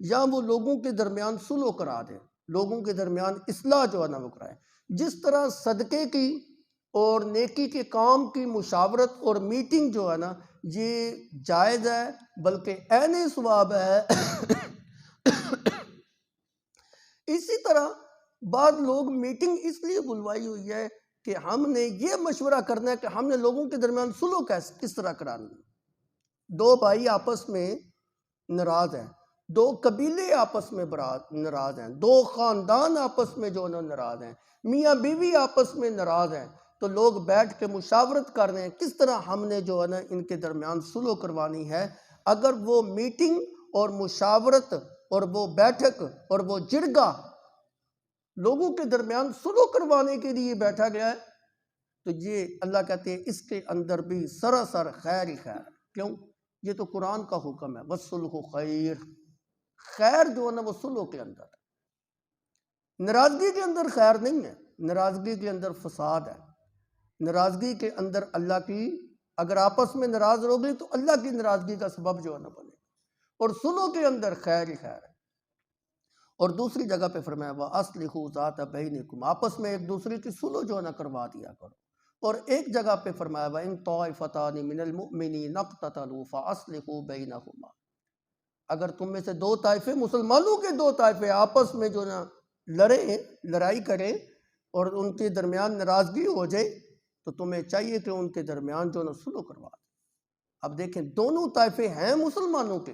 یا وہ لوگوں کے درمیان صلح کرا دیں، لوگوں کے درمیان اصلاح جو ہے نا وہ کرائیں۔ جس طرح صدقے کی اور نیکی کے کام کی مشاورت اور میٹنگ جو ہے نا یہ جائز ہے، بلکہ عین ثواب ہے۔ اسی طرح بعض لوگ میٹنگ اس لیے بلوائی ہوئی ہے کہ ہم نے یہ مشورہ کرنا ہے کہ ہم نے لوگوں کے درمیان صلح کس طرح کرانی ہے۔ دو بھائی آپس میں ناراض ہیں، دو قبیلے آپس میں ناراض ہیں، دو خاندان آپس میں جو ناراض ہیں، میاں بیوی آپس میں ناراض ہیں، تو لوگ بیٹھ کے مشاورت کر رہے ہیں کس طرح ہم نے جو ہے نا ان کے درمیان صلح کروانی ہے۔ اگر وہ میٹنگ اور مشاورت اور وہ بیٹھک اور وہ جرگہ لوگوں کے درمیان صلح کروانے کے لیے بیٹھا گیا ہے تو یہ اللہ کہتے ہیں اس کے اندر بھی سراسر خیر ہی خیر ہے۔ کیوں؟ یہ تو قرآن کا حکم ہے، وَالصُّلْحُ خیر، خیر جو ہے نا وہ صلح کے اندر ہے۔ ناراضگی کے اندر خیر نہیں ہے، ناراضگی کے اندر فساد ہے۔ ناراضگی کے اندر اللہ کی، اگر آپس میں ناراض ہو گئی تو اللہ کی ناراضگی کا سبب جو ہے نا بنے گا، اور صلح کے اندر خیر ہی خیر ہے۔ اور دوسری جگہ پہ فرمایا وَأَصْلِحُوا ذَاتَ بَيْنِكُمْ، آپس میں ایک دوسرے کی صلح جو ہے نا کروا دیا کرو۔ اور ایک جگہ پہ فرمایا وَإِن طَائِفَتَانِ مِنَ الْمُؤْمِنِينَ اقْتَتَلُوا فَأَصْلِحُوا بَيْنَهُمَا، اگر تم میں سے دو طائفے، مسلمانوں کے دو طائفے آپس میں جو نا لڑیں، لڑائی کریں اور ان کے درمیان ناراضگی ہو جائے تو تمہیں چاہیے کہ ان کے درمیان جو نا صلح کروا دیں۔ اب دیکھیں دونوں طائفے ہیں مسلمانوں کے،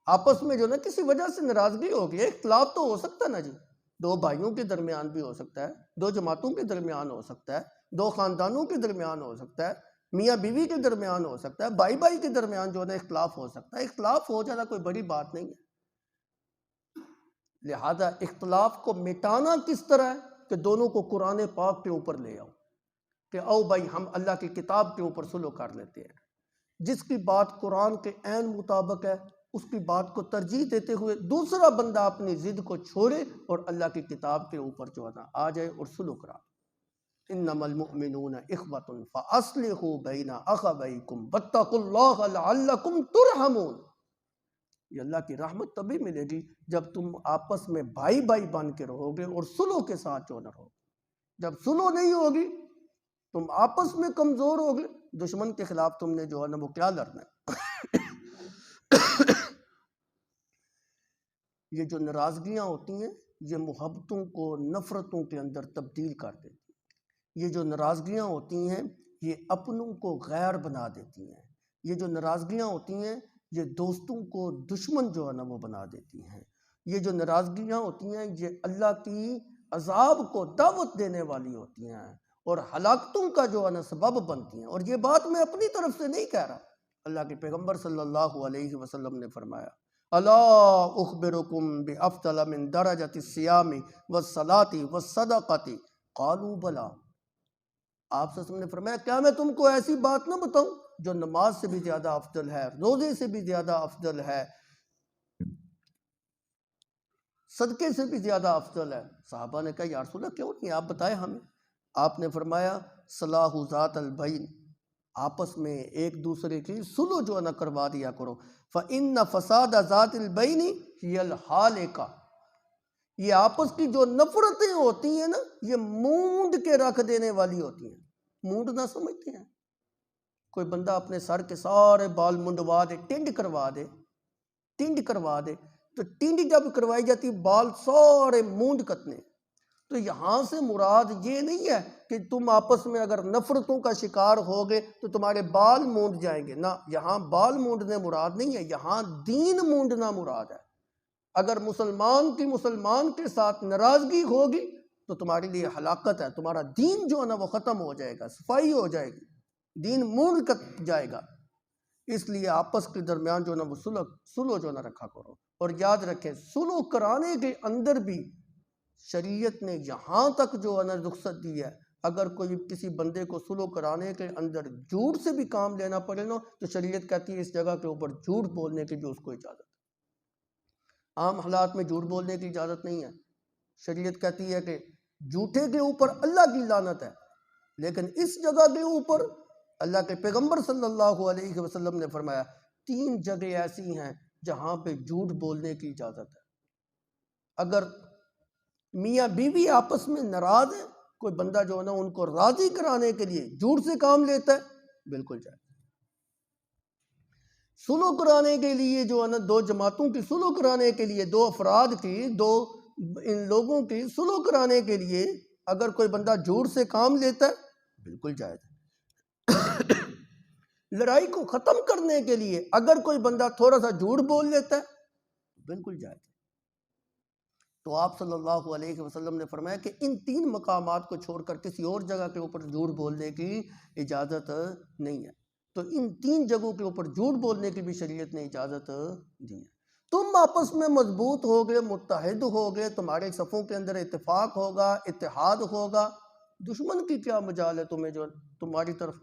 آپس میں جو نا کسی وجہ سے ناراضگی ہو گئی، اختلاف تو ہو سکتا ہے نا جی، دو بھائیوں کے درمیان بھی ہو سکتا ہے، دو جماعتوں کے درمیان ہو سکتا ہے، دو خاندانوں کے درمیان ہو سکتا ہے، میاں بیوی کے درمیان ہو سکتا ہے، بھائی بھائی کے درمیان جو ہے نا اختلاف ہو سکتا ہے۔ اختلاف ہو جانا کوئی بڑی بات نہیں ہے، لہذا اختلاف کو مٹانا کس طرح ہے کہ دونوں کو قرآن پاک کے اوپر لے آؤ کہ او بھائی ہم اللہ کی کتاب کے اوپر صلح کر لیتے ہیں، جس کی بات قرآن کے عین مطابق ہے اس کی بات کو ترجیح دیتے ہوئے دوسرا بندہ اپنی ضد کو چھوڑے اور اللہ کی کتاب کے اوپر جو ہے نا آ جائے اور صلح کرا۔ انما المؤمنون اخوۃ فاصلحوا بین اخویکم واتقوا اللہ لعلکم ترحمون۔ یہ اللہ کی رحمت تبھی ملے گی جب تم آپس میں بھائی بھائی بن کے رہو گے اور صلح کے ساتھ جو نہ رہو گے۔ جب صلح نہیں ہوگی تم آپس میں کمزور ہوگے، دشمن کے خلاف تم نے جو ہے نا وہ کیا لڑنا ہے۔ یہ جو ناراضگیاں ہوتی ہیں یہ محبتوں کو نفرتوں کے اندر تبدیل کر دیتی ہیں۔ یہ جو ناراضگیاں ہوتی ہیں یہ اپنوں کو غیر بنا دیتی ہیں۔ یہ جو ناراضگیاں ہوتی ہیں یہ دوستوں کو دشمن جو ہے نا وہ بنا دیتی ہیں۔ یہ جو ناراضگیاں ہوتی ہیں یہ اللہ کی عذاب کو دعوت دینے والی ہوتی ہیں اور ہلاکتوں کا جو ہے نا سبب بنتی ہیں۔ اور یہ بات میں اپنی طرف سے نہیں کہہ رہا، اللہ کے پیغمبر صلی اللہ علیہ وسلم نے فرمایا الا اخبرکم بافضل من درجۃ الصیام والصلاۃ والصدقۃ قالوا بلی، آپ صلی اللہ علیہ وسلم نے فرمایا کیا میں تم کو ایسی بات نہ بتاؤں جو نماز سے بھی زیادہ افضل ہے، روزے سے بھی زیادہ افضل ہے، صدقے سے بھی زیادہ افضل ہے؟ صحابہ نے کہا یا رسول اللہ کیوں نہیں، آپ بتائیں ہمیں۔ آپ نے فرمایا صلاح ذات البین، آپس میں ایک دوسرے کی صلح جو ہے نہ کروا دیا کرو۔ فإن فساد ذات البین ہی الحالکہ، یہ آپس کی جو نفرتیں ہوتی ہیں نا یہ مونڈ کے رکھ دینے والی ہوتی ہیں۔ مونڈ نہ سمجھتے ہیں، کوئی بندہ اپنے سر کے سارے بال منڈوا دے، ٹنڈ کروا دے، ٹنڈ کروا دے، تو ٹنڈ جب کروائی جاتی بال سارے مونڈ کتنے۔ تو یہاں سے مراد یہ نہیں ہے کہ تم آپس میں اگر نفرتوں کا شکار ہوگے تو تمہارے بال مونڈ جائیں گے، نہ، یہاں بال مونڈنے مراد نہیں ہے، یہاں دین مونڈنا مراد ہے۔ اگر مسلمان کی مسلمان کے ساتھ ناراضگی ہوگی تو تمہارے لیے ہلاکت ہے، تمہارا دین جو ہے نا وہ ختم ہو جائے گا، صفائی ہو جائے گی، دین مونڈ جائے گا۔ اس لیے آپس کے درمیان جو ہے نا وہ صلح جو ہے نا رکھا کرو۔ اور یاد رکھیں صلح کرانے کے اندر بھی شریعت نے یہاں تک جو ہے نا رخصت دی ہے، اگر کوئی کسی بندے کو صلح کرانے کے اندر جھوٹ سے بھی کام لینا پڑے نا تو شریعت کہتی ہے اس جگہ کے اوپر جھوٹ بولنے کی بھی اس کو اجازت ہے۔ عام حالات میں جھوٹ بولنے کی اجازت نہیں ہے، شریعت کہتی ہے کہ جھوٹے کے اوپر اللہ کی لعنت ہے، لیکن اس جگہ کے اوپر اللہ کے پیغمبر صلی اللہ علیہ وسلم نے فرمایا 3 جگہ ایسی ہیں جہاں پہ جھوٹ بولنے کی اجازت ہے۔ اگر میاں بیوی آپس میں ناراض ہیں، کوئی بندہ جو ہے نا ان کو راضی کرانے کے لیے جھوٹ سے کام لیتا ہے، بالکل جائز۔ سلو کرانے کے لیے جو ہے نا دو جماعتوں کی سلو کرانے کے لیے، دو افراد کی، ان لوگوں کی سلو کرانے کے لیے اگر کوئی بندہ جھوٹ سے کام لیتا ہے، بالکل جائز ہے۔ لڑائی کو ختم کرنے کے لیے اگر کوئی بندہ تھوڑا سا جھوٹ بول لیتا ہے، بالکل جائز ہے۔ تو آپ صلی اللہ علیہ وسلم نے فرمایا کہ ان 3 مقامات کو چھوڑ کر کسی اور جگہ کے اوپر جھوٹ بولنے کی اجازت نہیں ہے۔ تو ان 3 جگہوں کے اوپر جھوٹ بولنے کی بھی شریعت نے اجازت دی ہے۔ تم آپس میں مضبوط ہو گئے، متحد ہو گئے، تمہارے صفوں کے اندر اتفاق ہوگا، اتحاد ہوگا، دشمن کی کیا مجال ہے تمہیں جو تمہاری طرف